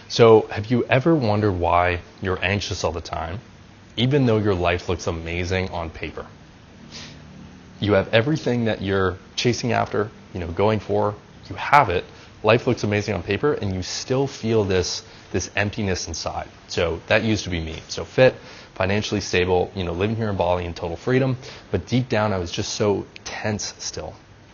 So have you ever wondered why you're anxious all the time, even though your life looks amazing on paper? You have everything that you're chasing after, going for, you have it, life looks amazing on paper, and you still feel this emptiness inside. So that used to be me. So fit, financially stable, living here in Bali in total freedom, but deep down I was just so tense still.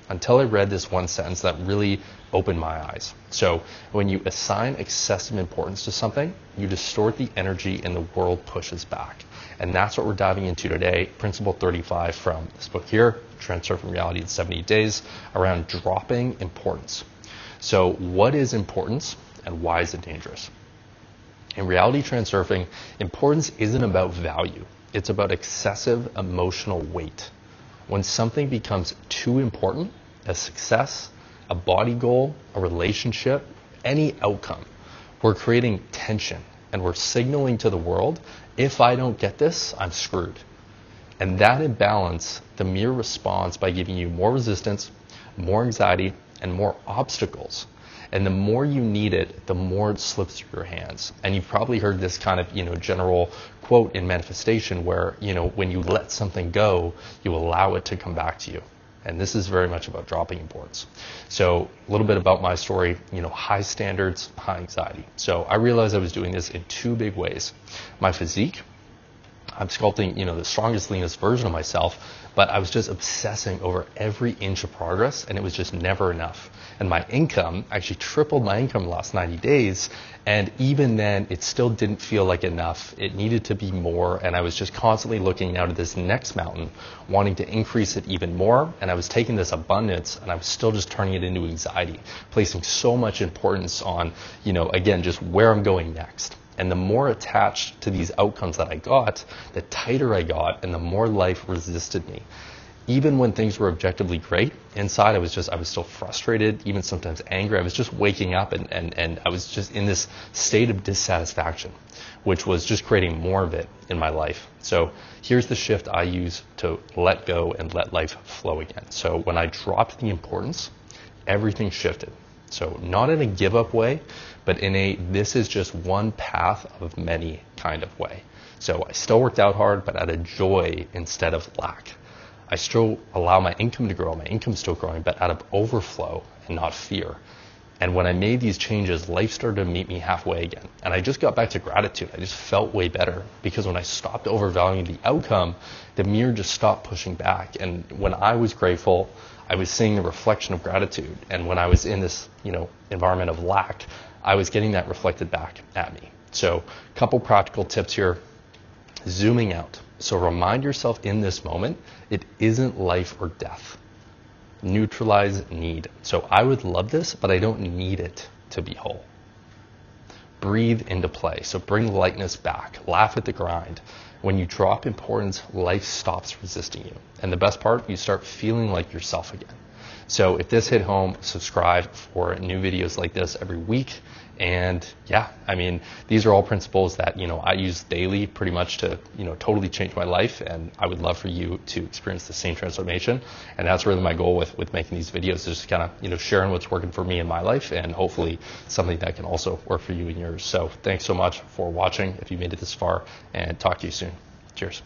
Until I read this one sentence that really opened my eyes. So when you assign excessive importance to something, you distort the energy and the world pushes back. And that's what we're diving into today, Principle 35 from this book here, Transurfing Reality in 78 Days, around dropping importance. So what is importance and why is it dangerous? In reality transurfing, importance isn't about value. It's about excessive emotional weight. When something becomes too important, a success, a body goal, a relationship, any outcome, we're creating tension and we're signaling to the world, if I don't get this, I'm screwed. And that imbalance, the mere response by giving you more resistance, more anxiety, and more obstacles. And the more you need it, the more it slips through your hands. And you've probably heard this kind of, general quote in manifestation where, when you let something go, you allow it to come back to you. And this is very much about dropping importance. So a little bit about my story, high standards, high anxiety. So I realized I was doing this in two big ways. My physique, I'm sculpting, the strongest, leanest version of myself, but I was just obsessing over every inch of progress and it was just never enough. And my income, I actually tripled my income in the last 90 days. And even then, it still didn't feel like enough. It needed to be more. And I was just constantly looking out at this next mountain, wanting to increase it even more. And I was taking this abundance and I was still just turning it into anxiety, placing so much importance on, again, just where I'm going next. And the more attached to these outcomes that I got, the tighter I got and the more life resisted me. Even when things were objectively great, inside I was still frustrated, even sometimes angry. I was just waking up and I was just in this state of dissatisfaction, which was just creating more of it in my life. So here's the shift I use to let go and let life flow again. So when I dropped the importance, everything shifted. So not in a give up way, but in a this is just one path of many kind of way. So I still worked out hard, but out of joy instead of lack. I still allow my income to grow. My income's still growing, but out of overflow and not fear. And when I made these changes, life started to meet me halfway again. And I just got back to gratitude. I just felt way better because when I stopped overvaluing the outcome, the mirror just stopped pushing back. And when I was grateful, I was seeing the reflection of gratitude. And when I was in this, environment of lack, I was getting that reflected back at me. So a couple practical tips here. Zooming out. So remind yourself in this moment, it isn't life or death. Neutralize need. So I would love this, but I don't need it to be whole. Breathe into play. So bring lightness back. Laugh at the grind. When you drop importance, life stops resisting you. And the best part, you start feeling like yourself again. So if this hit home, subscribe for new videos like this every week. And these are all principles that, I use daily pretty much to, totally change my life. And I would love for you to experience the same transformation. And that's really my goal with making these videos, is just kind of, sharing what's working for me in my life and hopefully something that can also work for you in yours. So thanks so much for watching if you made it this far, and talk to you soon. Cheers.